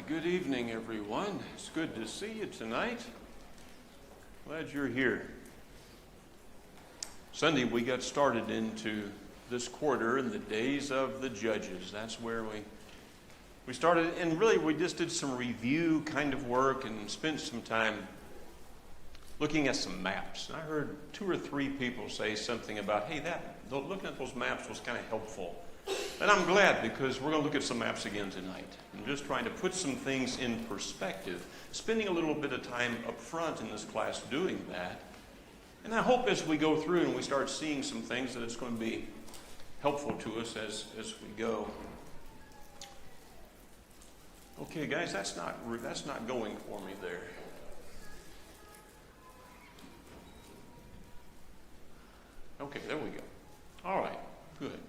Good evening, everyone. It's good to see you tonight. Glad you're here. Sunday, we got started into this quarter in the days of the judges. That's where we started, and really we just did some review kind of work and spent some time looking at some maps. And I heard 2 or 3 people say something about, hey, looking at those maps was kind of helpful. And I'm glad, because we're going to look at some maps again tonight. I'm just trying to put some things in perspective, spending a little bit of time up front in this class doing that. And I hope as we go through and we start seeing some things that it's going to be helpful to us as we go. Okay, guys, that's not going for me there. Okay, there we go. All right, good.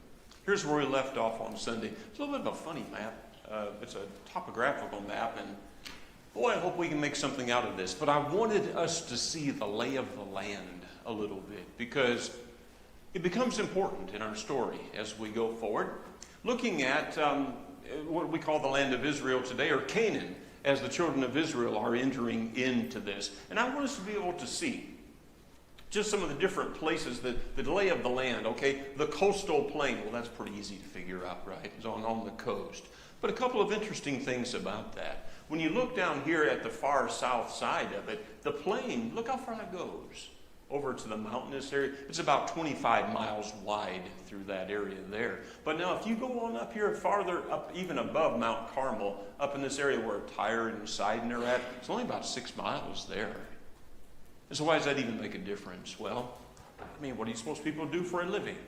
Here's where we left off on Sunday. It's a little bit of a funny map. It's a topographical map, and boy, I hope we can make something out of this. But I wanted us to see the lay of the land a little bit, because it becomes important in our story as we go forward. Looking at what we call the land of Israel today, or Canaan, as the children of Israel are entering into this. And I want us to be able to see just some of the different places, the lay of the land, okay? The coastal plain, well, that's pretty easy to figure out, right? It's on the coast. But a couple of interesting things about that. When you look down here at the far south side of it, the plain, look how far that goes over to the mountainous area. It's about 25 miles wide through that area there. But now if you go on up here farther up, even above Mount Carmel, up in this area where Tyre and Sidon are at, it's only about 6 miles there. And so why does that even make a difference? Well, I mean, what are you supposed people do for a living?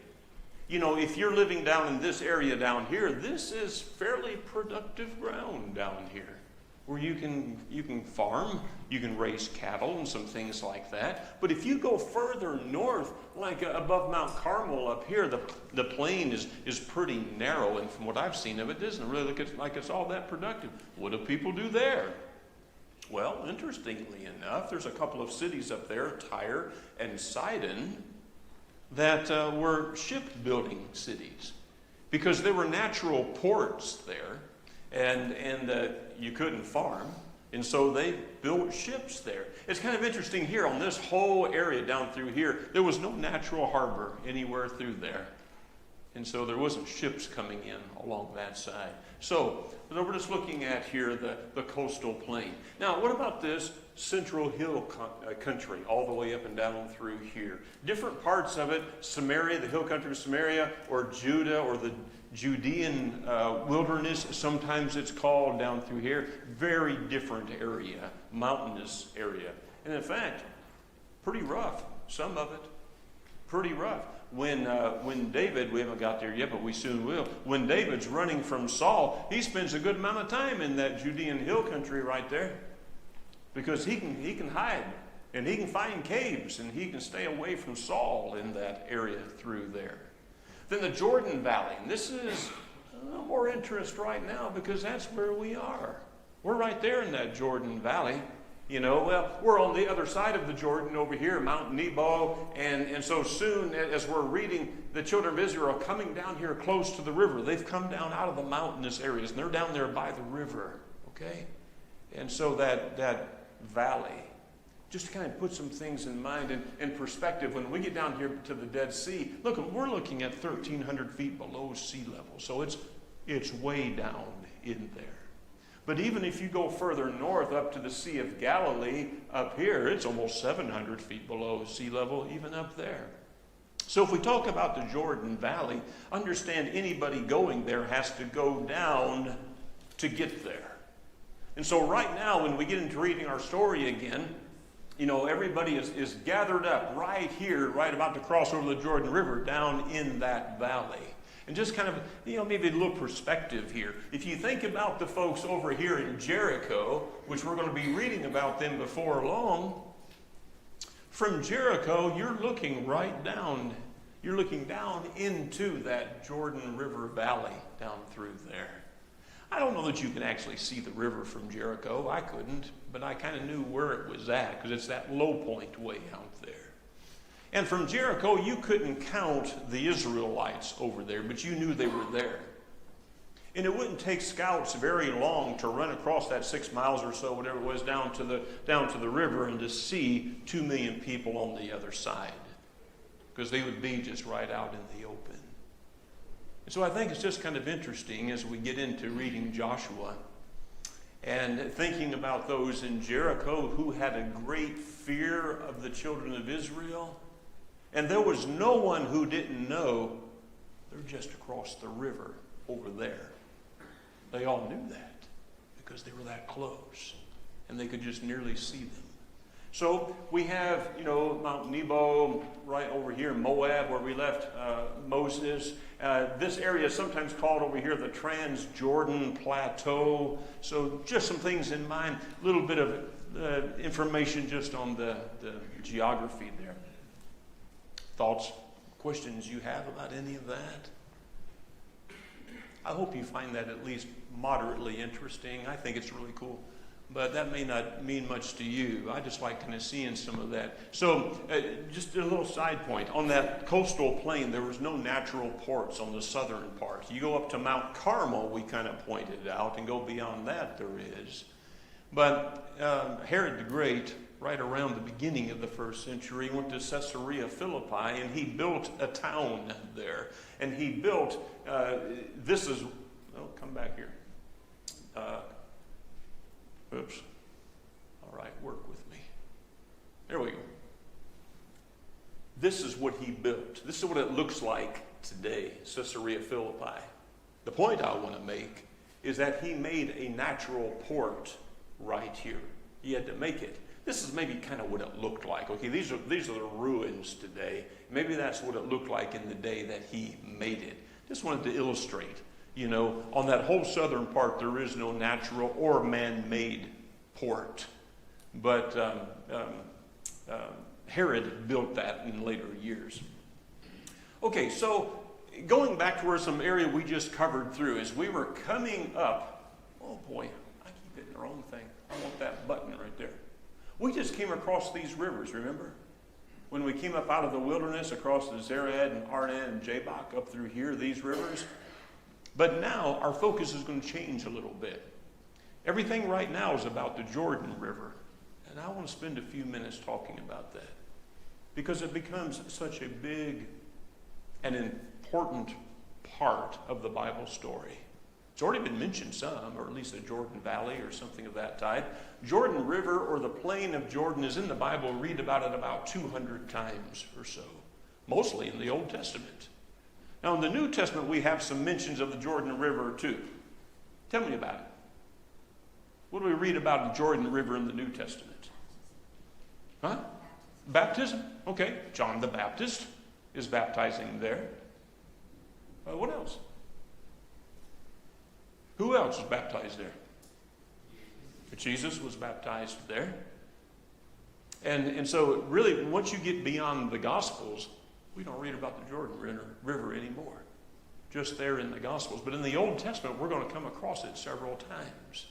You know, if you're living down in this area down here, this is fairly productive ground down here, where you can farm, you can raise cattle and some things like that. But if you go further north, like above Mount Carmel up here, the plain is pretty narrow, and from what I've seen of it, doesn't really look like it's all that productive. What do people do there? Well, interestingly enough, there's a couple of cities up there, Tyre and Sidon, that were shipbuilding cities, because there were natural ports there, and you couldn't farm, and so they built ships there. It's kind of interesting here on this whole area down through here, there was no natural harbor anywhere through there. And so there wasn't ships coming in along that side. So we're just looking at here the coastal plain. Now, what about this central hill country all the way up and down through here? Different parts of it, Samaria, the hill country of Samaria, or Judah, or the Judean wilderness, sometimes it's called, down through here. Very different area, mountainous area. And in fact, pretty rough, some of it, pretty rough. When David, we haven't got there yet, but we soon will. When David's running from Saul, he spends a good amount of time in that Judean hill country right there, because he can hide, and he can find caves, and he can stay away from Saul in that area through there. Then the Jordan Valley, and this is a little more interest right now, because that's where we are. We're right there in that Jordan Valley. You know, well, we're on the other side of the Jordan over here, Mount Nebo, and so soon as we're reading, the children of Israel are coming down here close to the river. They've come down out of the mountainous areas, and they're down there by the river, okay? And so that valley, just to kind of put some things in mind and in perspective, when we get down here to the Dead Sea, look, we're looking at 1,300 feet below sea level, so it's way down in there. But even if you go further north up to the Sea of Galilee up here, it's almost 700 feet below sea level, even up there. So if we talk about the Jordan Valley, understand anybody going there has to go down to get there. And so right now, when we get into reading our story again, you know, everybody is gathered up right here, right about to cross over the Jordan River, down in that valley. And just kind of, you know, maybe a little perspective here. If you think about the folks over here in Jericho, which we're going to be reading about them before long, from Jericho, you're looking right down. You're looking down into that Jordan River Valley down through there. I don't know that you can actually see the river from Jericho. I couldn't, but I kind of knew where it was at, because it's that low point way out there. And from Jericho, you couldn't count the Israelites over there, but you knew they were there. And it wouldn't take scouts very long to run across that 6 miles or so, whatever it was, down to the river and to see 2 million people on the other side. Because they would be just right out in the open. And so I think it's just kind of interesting as we get into reading Joshua and thinking about those in Jericho who had a great fear of the children of Israel. And there was no one who didn't know they're just across the river over there. They all knew that because they were that close and they could just nearly see them. So we have, Mount Nebo right over here in Moab where we left Moses. This area is sometimes called over here the Transjordan Plateau. So just some things in mind, a little bit of information just on the geography there. Thoughts, questions you have about any of that? I hope you find that at least moderately interesting. I think it's really cool. But that may not mean much to you. I just like kind of seeing some of that. So just a little side point. On that coastal plain, there was no natural ports on the southern part. You go up to Mount Carmel, we kind of pointed out, and go beyond that, there is. But Herod the Great, right around the beginning of the 1st century, went to Caesarea Philippi, and he built a town there. And he built, come back here. Oops. All right, work with me. There we go. This is what he built. This is what it looks like today, Caesarea Philippi. The point I want to make is that he made a natural port right here. He had to make it. This is maybe kind of what it looked like. Okay, these are the ruins today. Maybe that's what it looked like in the day that he made it. Just wanted to illustrate. On that whole southern part, there is no natural or man-made port. But Herod built that in later years. Okay, so going back to where some area we just covered through, as we were coming up, oh boy, I keep hitting the wrong thing. I want that button right there. We just came across these rivers, remember? When we came up out of the wilderness across the Zered and Arnan and Jabbok up through here, these rivers. But now our focus is going to change a little bit. Everything right now is about the Jordan River. And I want to spend a few minutes talking about that. Because it becomes such a big and important part of the Bible story. It's already been mentioned some, or at least the Jordan Valley or something of that type. Jordan River or the plain of Jordan is in the Bible. Read about it about 200 times or so. Mostly in the Old Testament. Now, in the New Testament, we have some mentions of the Jordan River, too. Tell me about it. What do we read about the Jordan River in the New Testament? Huh? Baptism? Okay. John the Baptist is baptizing there. What else? Who else was baptized there? Jesus was baptized there. And so, really, once you get beyond the Gospels, we don't read about the Jordan River anymore. Just there in the Gospels. But in the Old Testament, we're going to come across it several times.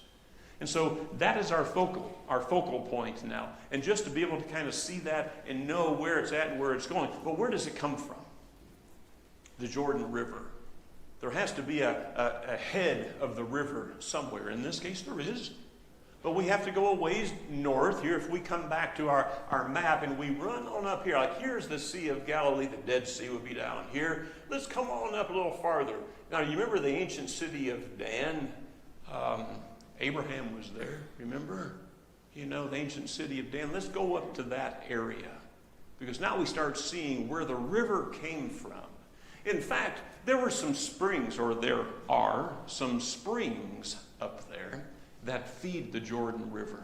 And so that is our focal point now. And just to be able to kind of see that and know where it's at and where it's going. But where does it come from? The Jordan River. There has to be a head of the river somewhere. In this case, there is. But we have to go a ways north here. If we come back to our map and we run on up here, like here's the Sea of Galilee, the Dead Sea would be down here. Let's come on up a little farther. Now, you remember the ancient city of Dan? Abraham was there, remember? The ancient city of Dan. Let's go up to that area. Because now we start seeing where the river came from. In fact, there were some springs, or there are some springs up there that feed the Jordan River.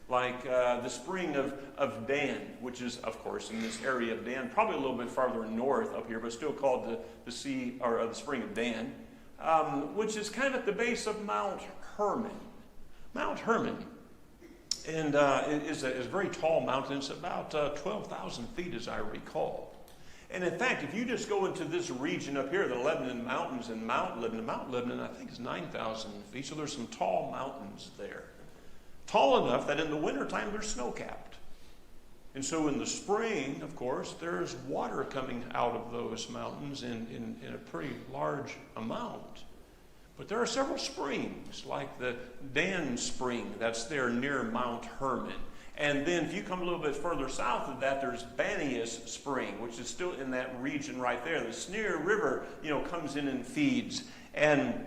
Like the spring of Dan, which is, of course, in this area of Dan, probably a little bit farther north up here, but still called the spring of Dan, which is kind of at the base of Mount Hermon. Mount Hermon is a very tall mountain. It's about 12,000 feet, as I recall. And in fact, if you just go into this region up here, the Lebanon Mountains and Mount Lebanon, I think is 9,000 feet. So there's some tall mountains there. Tall enough that in the wintertime they're snow-capped. And so in the spring, of course, there's water coming out of those mountains in a pretty large amount. But there are several springs, like the Dan Spring that's there near Mount Hermon. And then if you come a little bit further south of that, there's Banias Spring, which is still in that region right there. The Sneer River, comes in and feeds. And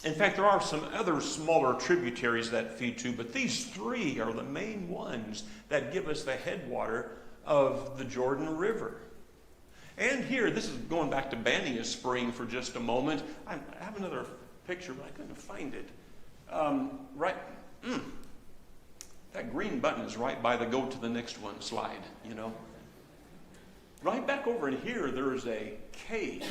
in fact, there are some other smaller tributaries that feed too, but these three are the main ones that give us the headwater of the Jordan River. And here, this is going back to Banias Spring for just a moment. I have another picture, but I couldn't find it. That green button is right by the go to the next one slide, Right back over in here, there is a cave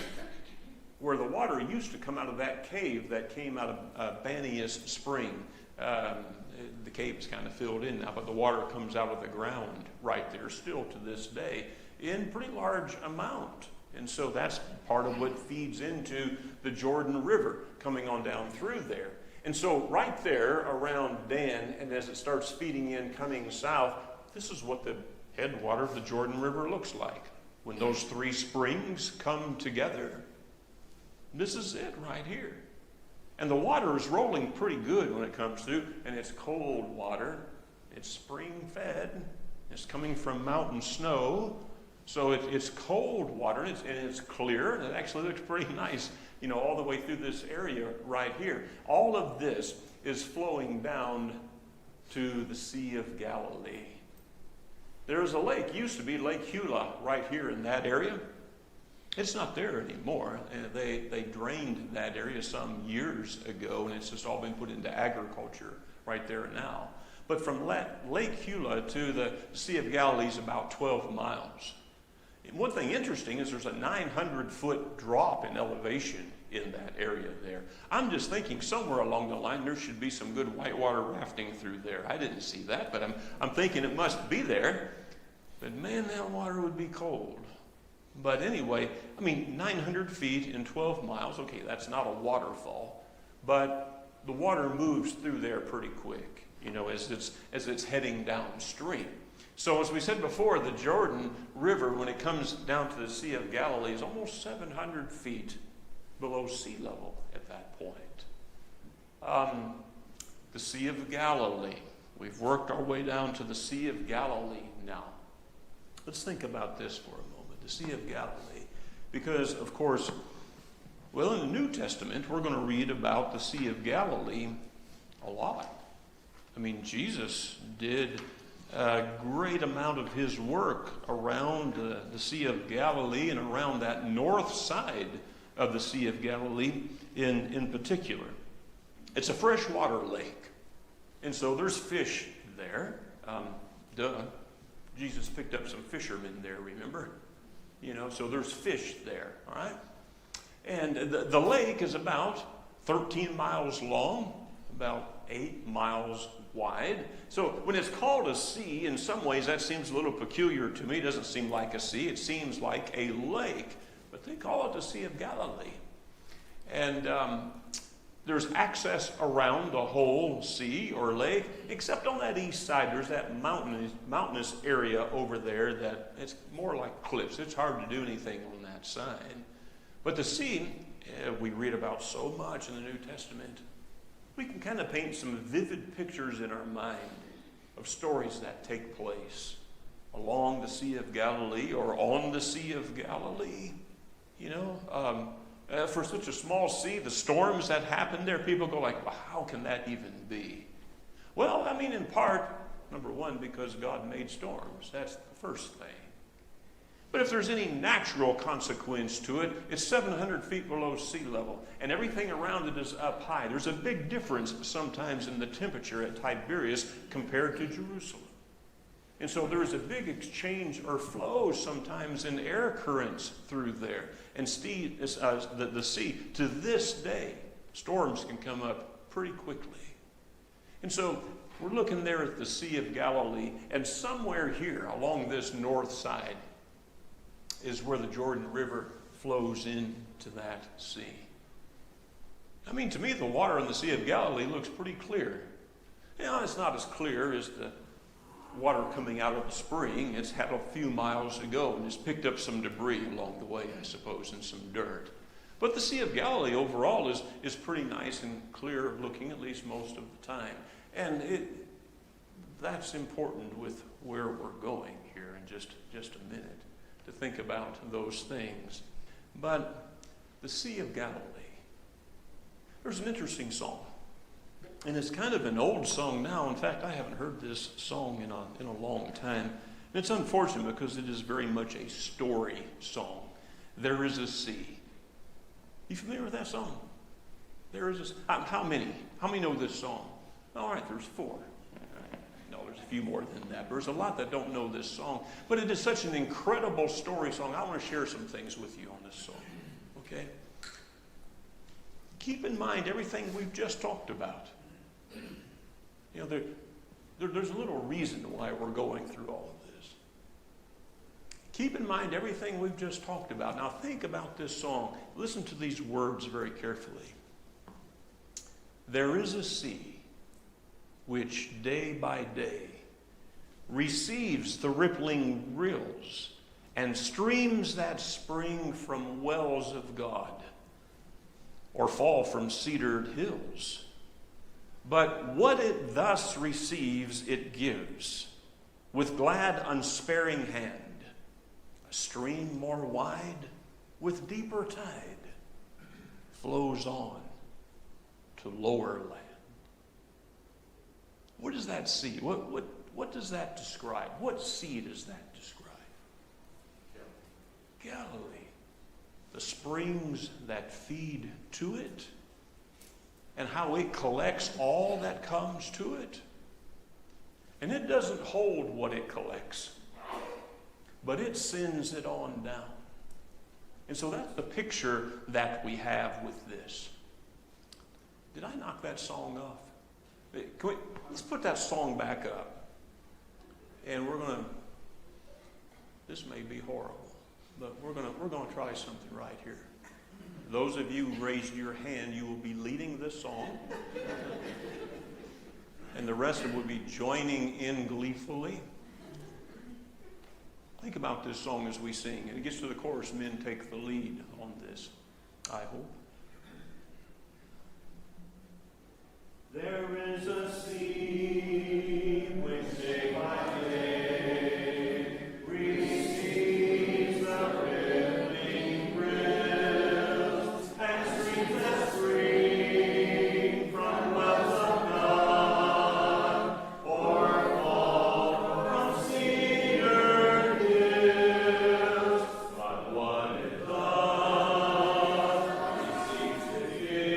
where the water used to come out of that cave that came out of Banias Spring. The cave is kind of filled in now, but the water comes out of the ground right there still to this day in pretty large amount. And so that's part of what feeds into the Jordan River coming on down through there. And so right there around Dan, and as it starts feeding in coming south, this is what the headwater of the Jordan River looks like. When those three springs come together, this is it right here. And the water is rolling pretty good when it comes through, and it's cold water. It's spring fed. It's coming from mountain snow. So it's cold water, and it's clear, and it actually looks pretty nice, all the way through this area right here. All of this is flowing down to the Sea of Galilee. There's a lake, used to be Lake Hula, right here in that area. It's not there anymore. They drained that area some years ago, and it's just all been put into agriculture right there now. But from Lake Hula to the Sea of Galilee is about 12 miles. And one thing interesting is there's a 900-foot drop in elevation in that area there. I'm just thinking somewhere along the line there should be some good whitewater rafting through there. I didn't see that, but I'm thinking it must be there. But man, that water would be cold. But anyway, 900 feet in 12 miles, okay, that's not a waterfall, but the water moves through there pretty quick, as it's heading downstream. So as we said before, the Jordan River, when it comes down to the Sea of Galilee, is almost 700 feet below sea level at that point. The Sea of Galilee. We've worked our way down to the Sea of Galilee now. Let's think about this for a moment, the Sea of Galilee. Because, of course, in the New Testament, we're going to read about the Sea of Galilee a lot. Jesus did a great amount of his work around the Sea of Galilee and around that north side of the Sea of Galilee in particular. It's a freshwater lake, and so there's fish there. Jesus picked up some fishermen there, remember? So there's fish there, all right? And the lake is about 13 miles long, about 8 miles wide. So when it's called a sea, in some ways that seems a little peculiar to me. It doesn't seem like a sea. It seems like a lake. But they call it the Sea of Galilee. And there's access around the whole sea or lake, except on that east side. There's that mountainous area over there that it's more like cliffs. It's hard to do anything on that side. But the sea, we read about so much in the New Testament. We can kind of paint some vivid pictures in our mind of stories that take place along the Sea of Galilee or on the Sea of Galilee. For such a small sea, the storms that happen there, people go like, well, how can that even be? Well, in part, number one, because God made storms. That's the first thing. But if there's any natural consequence to it, it's 700 feet below sea level, and everything around it is up high. There's a big difference sometimes in the temperature at Tiberias compared to Jerusalem. And so there is a big exchange or flow sometimes in air currents through there. And the sea, to this day, storms can come up pretty quickly. And so we're looking there at the Sea of Galilee, and somewhere here along this north side is where the Jordan River flows into that sea. To me, the water in the Sea of Galilee looks pretty clear. It's not as clear as the water coming out of the spring. It's had a few miles to go, and it's picked up some debris along the way, I suppose, and some dirt. But the Sea of Galilee overall is pretty nice and clear looking, at least most of the time. And that's important with where we're going here in just a minute, to think about those things. But the Sea of Galilee, there's an interesting song. And it's kind of an old song now. In fact, I haven't heard this song in a long time. And it's unfortunate because it is very much a story song. There is a sea. You familiar with that song? There is a, how many? How many know this song? All right, there's 4. No, there's a few more than that. There's a lot that don't know this song. But it is such an incredible story song. I want to share some things with you on this song. Okay? Keep in mind everything we've just talked about. You know, there's a little reason why we're going through all of this. Keep in mind everything we've just talked about. Now think about this song. Listen to these words very carefully. There is a sea which day by day receives the rippling rills and streams that spring from wells of God or fall from cedared hills. But what it thus receives, it gives with glad unsparing hand. A stream more wide with deeper tide flows on to lower land. What does that sea? What does that describe? What sea does that describe? Galilee. The springs that feed to it, and how it collects all that comes to it. And it doesn't hold what it collects, but it sends it on down. And so that's the picture that we have with this. Did I knock that song off? Let's put that song back up. And this may be horrible, but we're going to try something right here. Those of you who raised your hand, you will be leading this song. And the rest of them will be joining in gleefully. Think about this song as we sing. And it gets to the chorus, men take the lead on this, I hope. There is a sea which day by day receives the rippling rills and streams that spring from wells of God or fall from cedar hills. But what it does, receives it gives.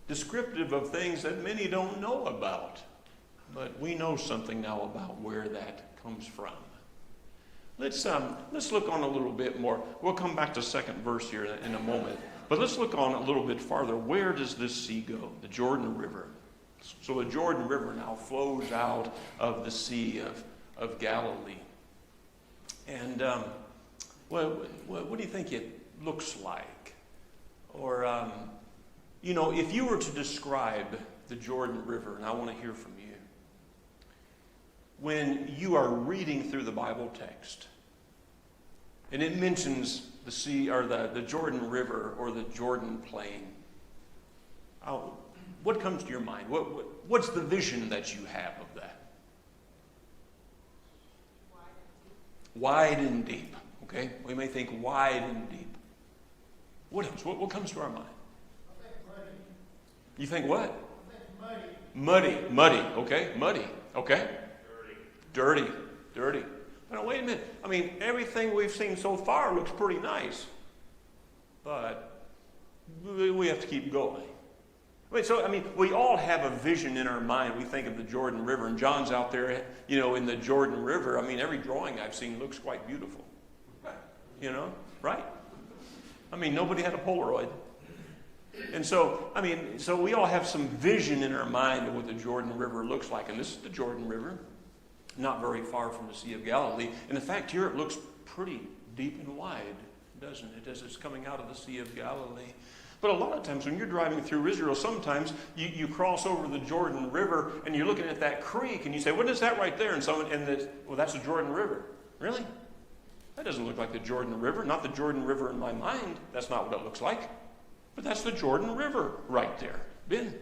Descriptive of things that many don't know about. But we know something now about where that comes from. Let's look on a little bit more. We'll come back to the second verse here in a moment. But let's look on a little bit farther. Where does this sea go? The Jordan River. So the Jordan River now flows out of the Sea of Galilee. And what do you think it looks like? Or if you were to describe the Jordan River, and I want to hear from you, when you are reading through the Bible text, and it mentions the sea or the Jordan River or the Jordan Plain, what comes to your mind? What's the vision that you have of that? Wide and deep. Okay, we may think wide and deep. What else? What comes to our mind? You think what? Muddy. Okay, muddy. Okay. Dirty. Now wait a minute. I mean, everything we've seen so far looks pretty nice, but we have to keep going. Wait, so, we all have a vision in our mind. We think of the Jordan River, and John's out there, in the Jordan River. Every drawing I've seen looks quite beautiful. Right? Nobody had a Polaroid. And so, so we all have some vision in our mind of what the Jordan River looks like. And this is the Jordan River, not very far from the Sea of Galilee. And in fact, here it looks pretty deep and wide, doesn't it, as it's coming out of the Sea of Galilee. But a lot of times when you're driving through Israel, sometimes you cross over the Jordan River and you're looking at that creek and you say, what is that right there? And that's the Jordan River. Really? That doesn't look like the Jordan River. Not the Jordan River in my mind. That's not what it looks like. But that's the Jordan River right there. Ben?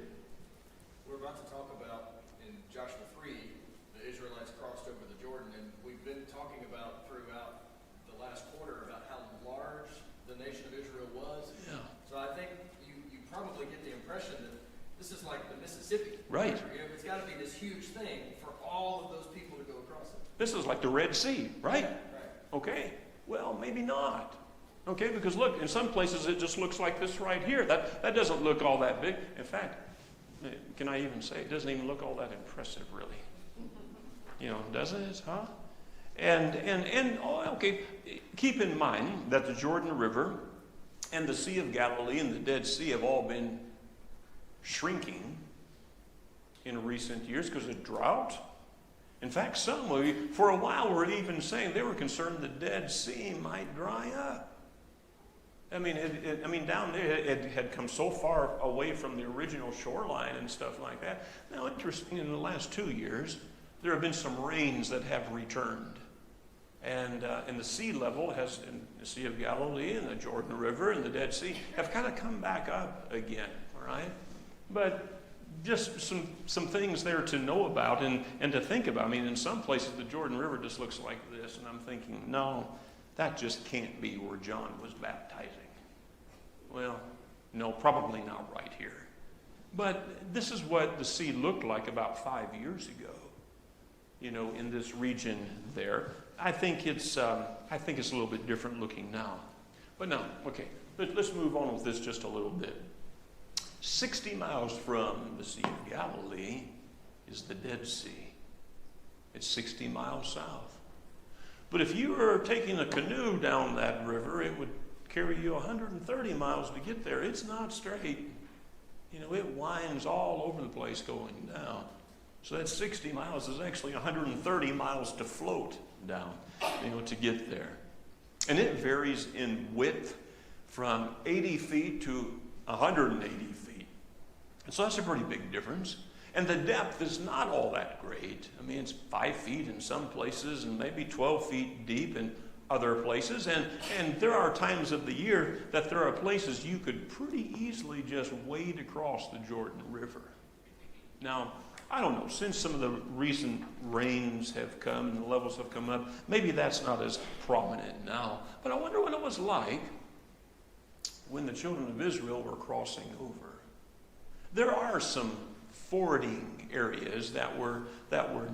We're about to talk about, in Joshua 3, the Israelites crossed over the Jordan, and we've been talking about throughout the last quarter about how large the nation of Israel was. Yeah. So I think you probably get the impression that this is like the Mississippi. Right. It's got to be this huge thing for all of those people to go across it. This is like the Red Sea, right? Right. Okay. Well, maybe not. Okay, because look, in some places it just looks like this right here. That doesn't look all that big. In fact, can I even say it doesn't even look all that impressive, really. Doesn't it, huh? Okay, keep in mind that the Jordan River and the Sea of Galilee and the Dead Sea have all been shrinking in recent years because of drought. In fact, for a while, were even saying they were concerned the Dead Sea might dry up. Down there, it had come so far away from the original shoreline and stuff like that. Now, interesting, in the last 2 years, there have been some rains that have returned. And the sea level in the Sea of Galilee and the Jordan River and the Dead Sea have kind of come back up again, all right? But just some things there to know about and to think about. In some places, the Jordan River just looks like this, and I'm thinking, no, that just can't be where John was baptizing. Well, no, probably not right here. But this is what the sea looked like about 5 years ago, in this region there. I think it's a little bit different looking now. But now, okay, let's move on with this just a little bit. 60 miles from the Sea of Galilee is the Dead Sea. It's 60 miles south. But if you were taking a canoe down that river, it would carry you 130 miles to get there. It's not straight. It winds all over the place going down. So that 60 miles is actually 130 miles to float down, to get there. And it varies in width from 80 feet to 180 feet. And so that's a pretty big difference. And the depth is not all that great. It's 5 feet in some places and maybe 12 feet deep in other places. And there are times of the year that there are places you could pretty easily just wade across the Jordan River. Now, I don't know, since some of the recent rains have come and the levels have come up, maybe that's not as prominent now. But I wonder what it was like when the children of Israel were crossing over. There are some fording areas that were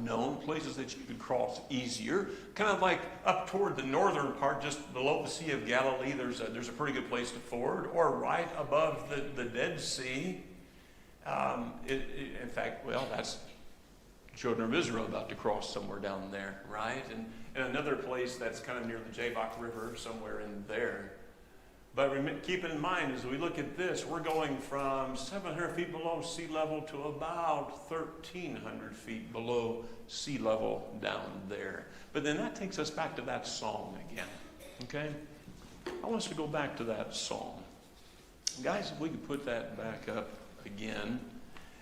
known, places that you could cross easier. Kind of like up toward the northern part, just below the Sea of Galilee, there's a pretty good place to ford, or right above the Dead Sea. In fact, that's children of Israel about to cross somewhere down there, right? And another place that's kind of near the Jabbok River, somewhere in there. But keep in mind, as we look at this, we're going from 700 feet below sea level to about 1,300 feet below sea level down there. But then that takes us back to that song again, okay? I want us to go back to that song. Guys, if we could put that back up again.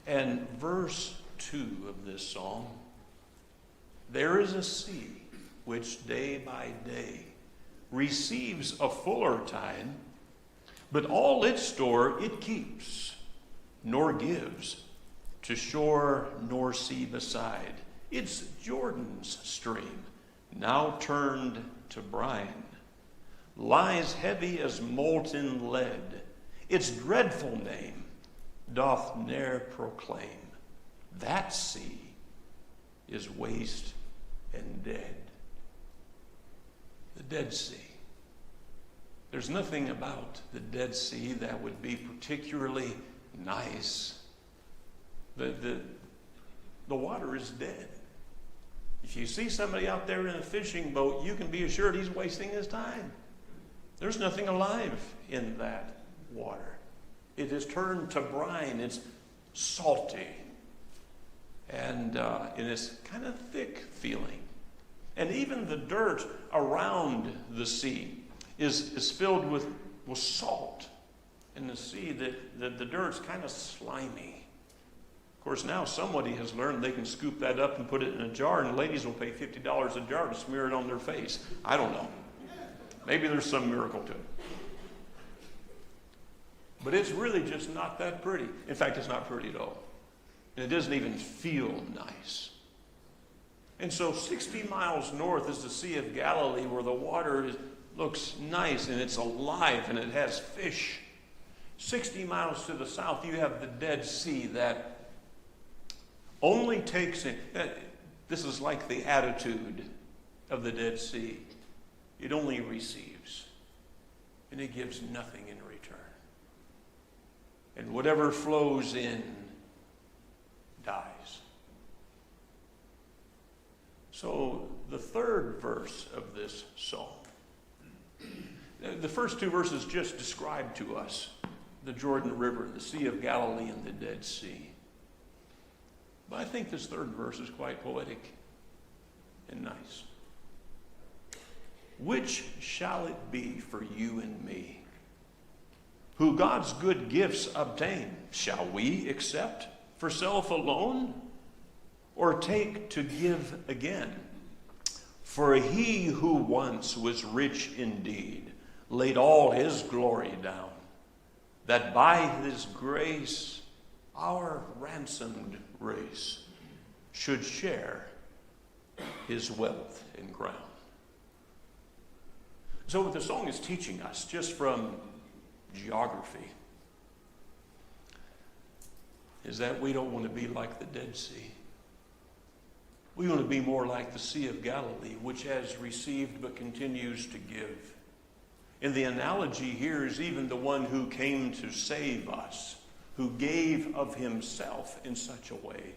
And verse 2 of this song, there is a sea which day by day receives a fuller tide, but all its store it keeps, nor gives to shore nor sea beside. It's Jordan's stream, now turned to brine, lies heavy as molten lead. Its dreadful name doth ne'er proclaim. That sea is waste and dead. The Dead Sea. There's nothing about the Dead Sea that would be particularly nice The water is dead. If you see somebody out there in a fishing boat, you can be assured he's wasting his time. There's nothing alive in that water. It is turned to brine. It's salty. And it's kind of thick feeling. And even the dirt around the sea is filled with salt. In the sea, the dirt's kind of slimy. Of course, now somebody has learned they can scoop that up and put it in a jar, and ladies will pay $50 a jar to smear it on their face. I don't know. Maybe there's some miracle to it. But it's really just not that pretty. In fact, it's not pretty at all. And it doesn't even feel nice. And so 60 miles north is the Sea of Galilee, where the water looks nice and it's alive and it has fish. 60 miles to the south, you have the Dead Sea that only takes in. This is like the attitude of the Dead Sea. It only receives, and it gives nothing in return. And whatever flows in dies. So the third verse of this psalm, the first two verses just describe to us the Jordan River, the Sea of Galilee, and the Dead Sea. But I think this third verse is quite poetic and nice. Which shall it be for you and me, who God's good gifts obtain? Shall we accept for self alone, or take to give again? For he who once was rich indeed laid all his glory down, that by his grace our ransomed race should share his wealth and crown. So what the song is teaching us, just from geography, is that we don't want to be like the Dead Sea. We want to be more like the Sea of Galilee, which has received but continues to give. And the analogy here is even the one who came to save us, who gave of himself in such a way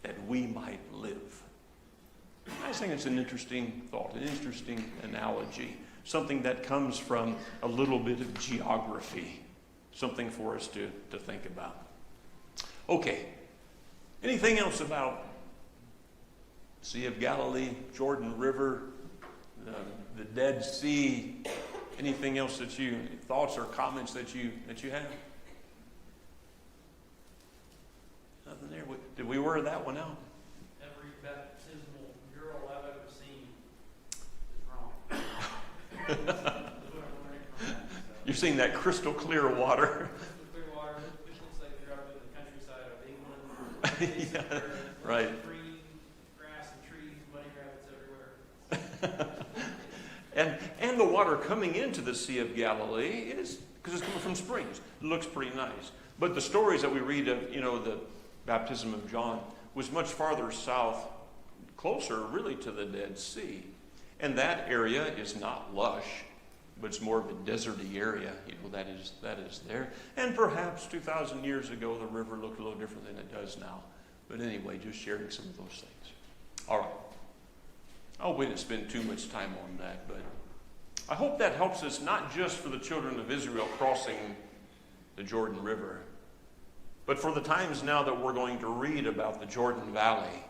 that we might live. I just think it's an interesting thought, an interesting analogy, something that comes from a little bit of geography, something for us to think about. Okay, anything else about Sea of Galilee, Jordan River, the Dead Sea? Anything else that thoughts or comments that you have? Nothing there. Did we wear that one out? Every baptismal mural I've ever seen is wrong. You're seeing that crystal clear water. Crystal clear water. It looks like you're up in the countryside of England. Yeah, right. Green grass and trees, bunny rabbits everywhere. And the water coming into the Sea of Galilee is, because it's coming from springs, it looks pretty nice. But the stories that we read of, the baptism of John was much farther south, closer really to the Dead Sea. And that area is not lush, but it's more of a deserty area, that is there. And perhaps 2,000 years ago, the river looked a little different than it does now. But anyway, just sharing some of those things. All right. Oh, we didn't spend too much time on that, but I hope that helps us, not just for the children of Israel crossing the Jordan River, but for the times now that we're going to read about the Jordan Valley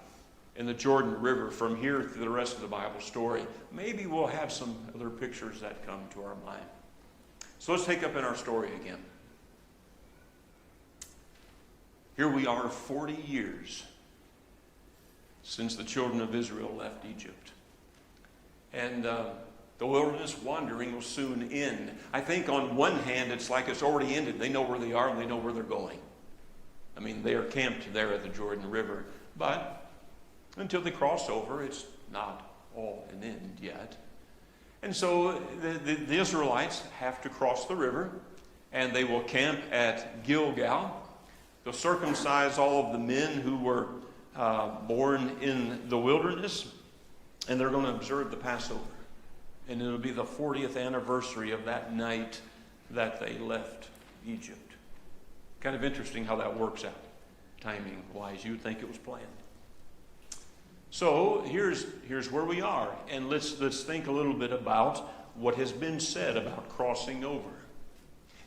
and the Jordan River from here through the rest of the Bible story. Maybe we'll have some other pictures that come to our mind. So let's take up in our story again. Here we are 40 years since the children of Israel left Egypt. And the wilderness wandering will soon end. I think on one hand, it's like it's already ended. They know where they are and they know where they're going. I mean, they are camped there at the Jordan River. But until they cross over, it's not all an end yet. And so the Israelites have to cross the river, and they will camp at Gilgal. They'll circumcise all of the men who were born in the wilderness, and they're going to observe the Passover. And it'll be the 40th anniversary of that night that they left Egypt. Kind of interesting how that works out. timing-wise. You'd think it was planned. So here's where we are, and let's think a little bit about what has been said about crossing over,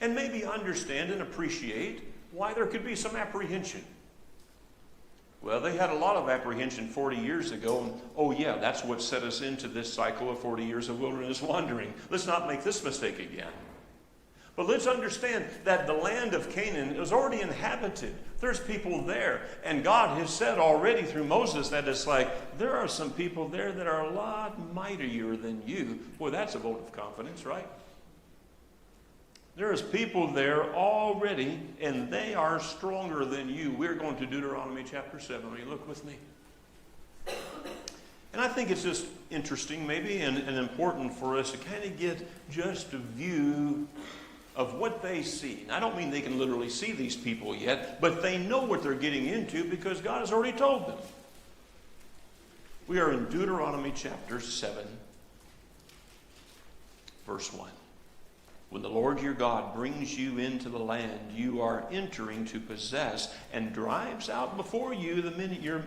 and maybe understand and appreciate why there could be some apprehension. Well, they had a lot of apprehension 40 years ago, and oh yeah, that's what set us into this cycle of 40 years of wilderness wandering. Let's not make this mistake again. But let's understand that the land of Canaan is already inhabited. There's people there. And God has said already through Moses that it's like, there are some people there that are a lot mightier than you. Boy, that's a vote of confidence, right? There's people there already, and they are stronger than you. We're going to Deuteronomy chapter 7. Will you look with me? And I think it's just interesting maybe and important for us to kind of get just a view of what they see. And I don't mean they can literally see these people yet, but they know what they're getting into because God has already told them. We are in Deuteronomy chapter 7, verse 1. When the Lord your God brings you into the land you are entering to possess and drives out before you your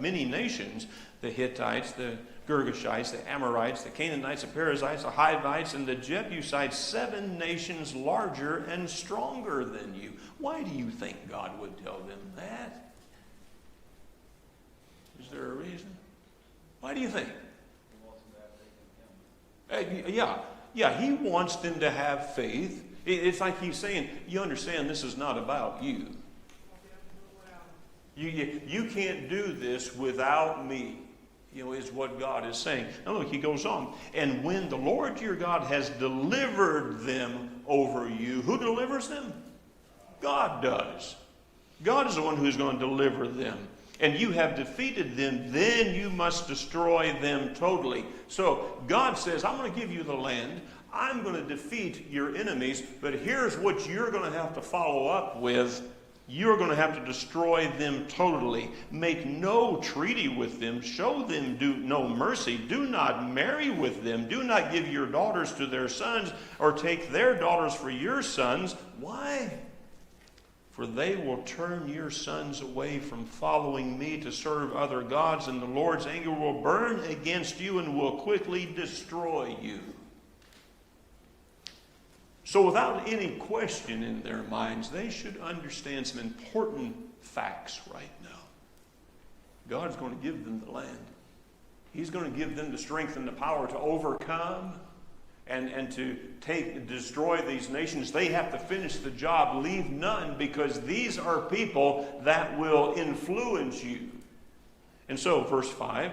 many nations, the Hittites, the Girgashites, the Amorites, the Canaanites, the Perizzites, the Hivites, and the Jebusites, 7 nations larger and stronger than you. Why do you think God would tell them that? Is there a reason? Why do you think? Yeah, he wants them to have faith. It's like he's saying, you understand this is not about you. You can't do this without me, is what God is saying. Now look, he goes on. And when the Lord your God has delivered them over you, who delivers them? God does. God is the one who's going to deliver them. And you have defeated them, then you must destroy them totally. So God says, I'm going to give you the land. I'm going to defeat your enemies. But here's what you're going to have to follow up with. You're going to have to destroy them totally. Make no treaty with them. Show them no mercy. Do not marry with them. Do not give your daughters to their sons or take their daughters for your sons. Why? For they will turn your sons away from following me to serve other gods, and the Lord's anger will burn against you and will quickly destroy you. So without any question in their minds, they should understand some important facts right now. God's going to give them the land. He's going to give them the strength and the power to overcome and to destroy these nations. They have to finish the job, leave none, because these are people that will influence you. And so, verse 5,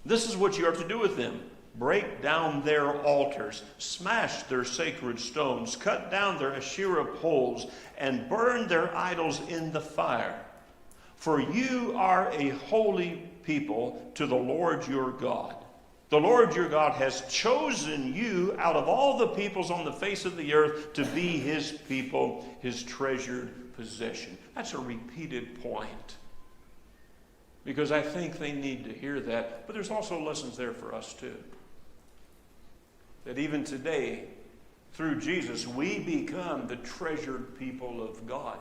this is what you are to do with them. Break down their altars, smash their sacred stones, cut down their Asherah poles, and burn their idols in the fire. For you are a holy people to the Lord your God. The Lord your God has chosen you out of all the peoples on the face of the earth to be his people, his treasured possession. That's a repeated point, because I think they need to hear that. But there's also lessons there for us too. That even today, through Jesus, we become the treasured people of God.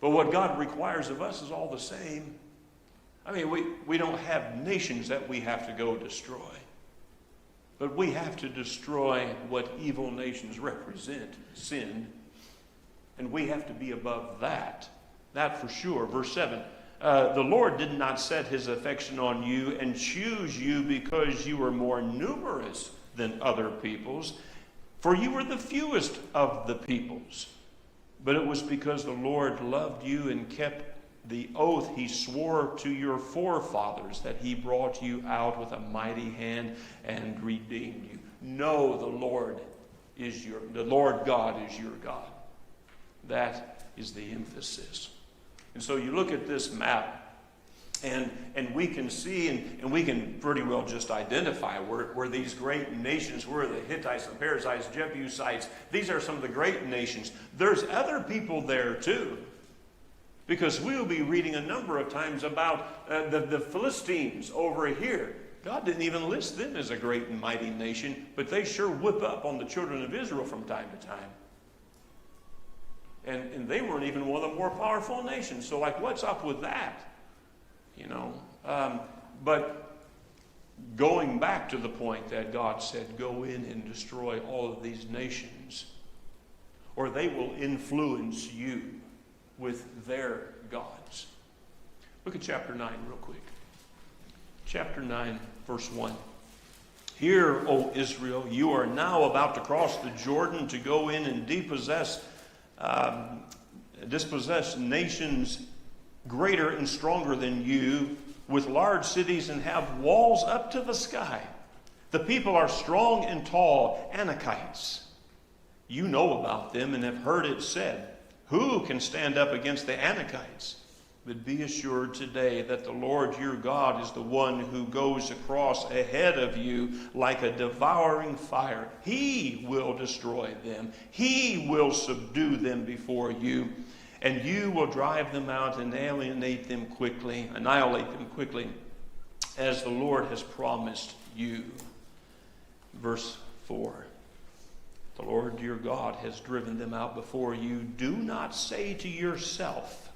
But what God requires of us is all the same. I mean, we don't have nations that we have to go destroy. But we have to destroy what evil nations represent, sin. And we have to be above that. That for sure. Verse 7. The Lord did not set his affection on you and choose you because you were more numerous than other peoples, for you were the fewest of the peoples. But it was because the Lord loved you and kept the oath he swore to your forefathers that he brought you out with a mighty hand and redeemed you. Know the Lord God is your God. That is the emphasis. And so you look at this map, and we can see, and we can pretty well just identify where these great nations were, the Hittites, the Perizzites, Jebusites. These are some of the great nations. There's other people there too, because we'll be reading a number of times about the Philistines over here. God didn't even list them as a great and mighty nation, but they sure whip up on the children of Israel from time to time. And they weren't even one of the more powerful nations. So like, what's up with that? You know, but going back to the point that God said, go in and destroy all of these nations, or they will influence you with their gods. Look at chapter 9 real quick. Chapter 9, verse 1. Hear, O Israel, you are now about to cross the Jordan to go in and dispossess nations greater and stronger than you, with large cities and have walls up to the sky. The people are strong and tall, Anakites. You know about them and have heard it said, who can stand up against the Anakites? But be assured today that the Lord your God is the one who goes across ahead of you like a devouring fire. He will destroy them. He will subdue them before you. And you will drive them out and annihilate them quickly, as the Lord has promised you. Verse 4. The Lord your God has driven them out before you. Do not say to yourself,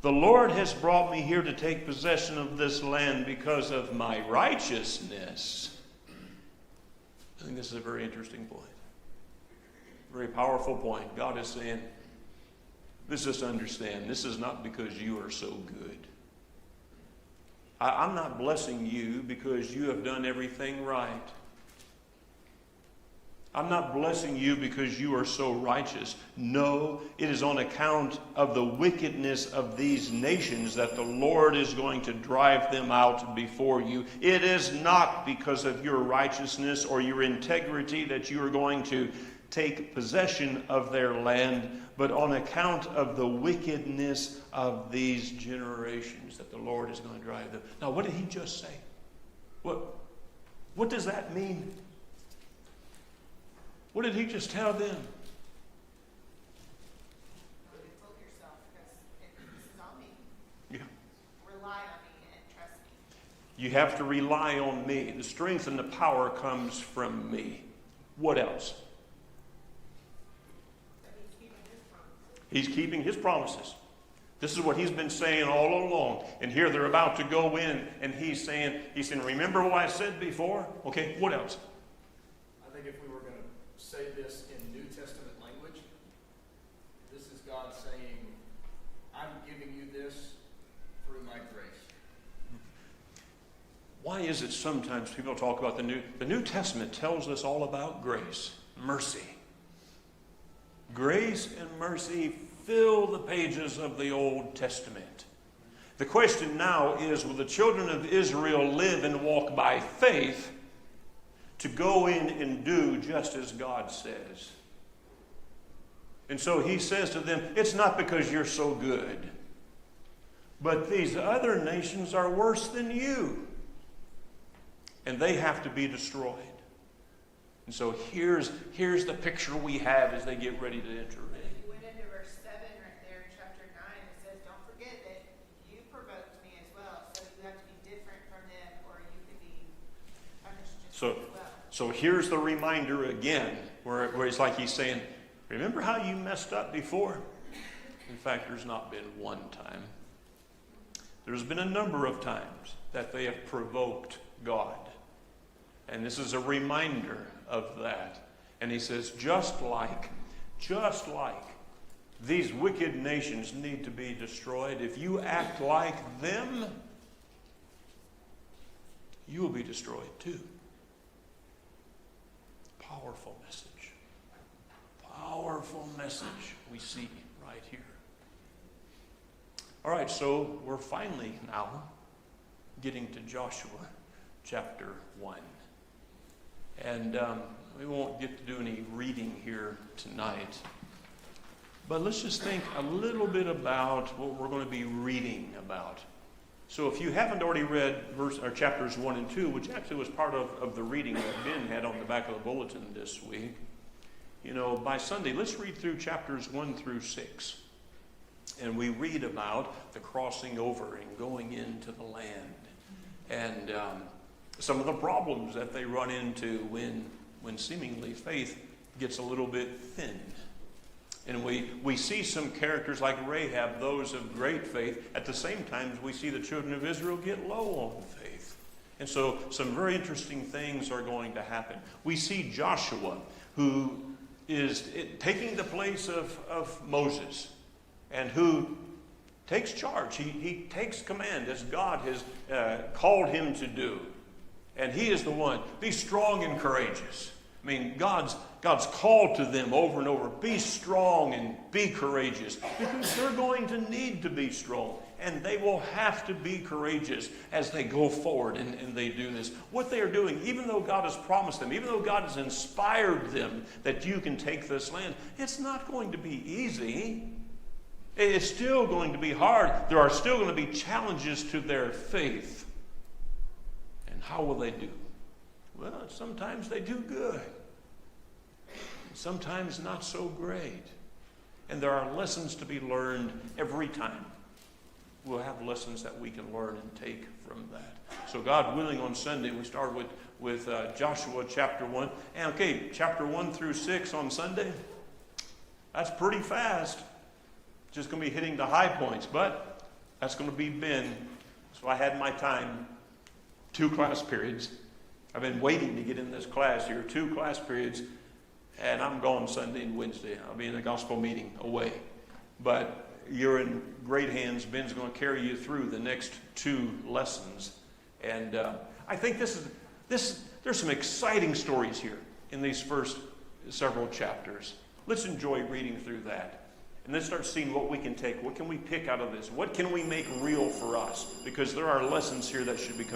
the Lord has brought me here to take possession of this land because of my righteousness. I think this is a very interesting point. Very powerful point. God is saying, let's just understand, this is not because you are so good. I'm not blessing you because you have done everything right. I'm not blessing you because you are so righteous. No, it is on account of the wickedness of these nations that the Lord is going to drive them out before you. It is not because of your righteousness or your integrity that you are going to take possession of their land, but on account of the wickedness of these generations that the Lord is going to drive them. Now, what did he just say? What does that mean? What did he just tell them? Fool yourself, because this is on me. Yeah. Rely on me and trust me. You have to rely on me. The strength and the power comes from me. What else? That he's keeping his promises. He's keeping his promises. This is what he's been saying all along. And here they're about to go in, and he's saying, remember what I said before? Okay, what else? I think if we were going to say this in New Testament language, this is God saying, I'm giving you this through my grace. Why is it sometimes people talk about the New Testament tells us all about grace, mercy. Grace and mercy fill the pages of the Old Testament. The question now is, will the children of Israel live and walk by faith to go in and do just as God says? And so he says to them, it's not because you're so good, but these other nations are worse than you, and they have to be destroyed. And so here's the picture we have as they get ready to enter in. If you went into verse 7 right there in chapter 9, it says, don't forget that you provoked me as well, so you have to be different from them, or you could be punished just as well. So here's the reminder again, where it's like he's saying, remember how you messed up before? In fact, there's not been one time. There's been a number of times that they have provoked God. And this is a reminder of that. And he says, just like these wicked nations need to be destroyed, if you act like them, you will be destroyed too. Powerful message. Powerful message we see right here. All right, so we're finally now getting to Joshua chapter 1. And we won't get to do any reading here tonight. But let's just think a little bit about what we're going to be reading about. So if you haven't already read chapters 1 and 2, which actually was part of the reading that Ben had on the back of the bulletin this week, by Sunday, let's read through chapters 1 through 6. And we read about the crossing over and going into the land. And some of the problems that they run into when seemingly faith gets a little bit thin. And we see some characters like Rahab, those of great faith. At the same time, we see the children of Israel get low on faith. And so some very interesting things are going to happen. We see Joshua, who is taking the place of Moses, and who takes charge. He takes command as God has called him to do. And he is the one. Be strong and courageous. I mean, God's called to them over and over. Be strong and be courageous. Because they're going to need to be strong. And they will have to be courageous as they go forward and they do this. What they are doing, even though God has promised them, even though God has inspired them that you can take this land, it's not going to be easy. It's still going to be hard. There are still going to be challenges to their faith. And how will they do? Well, sometimes they do good. Sometimes not so great. And there are lessons to be learned every time. We'll have lessons that we can learn and take from that. So God willing, on Sunday, we start with Joshua chapter 1. And okay, chapter 1 through 6 on Sunday. That's pretty fast. Just going to be hitting the high points. But that's going to be Ben. So I had my time. 2 class periods. I've been waiting to get in this class here. 2 class periods. And I'm gone Sunday and Wednesday. I'll be in a gospel meeting away. But you're in great hands. Ben's going to carry you through the next 2 lessons. And I think there's some exciting stories here in these first several chapters. Let's enjoy reading through that. And then start seeing what we can take. What can we pick out of this? What can we make real for us? Because there are lessons here that should become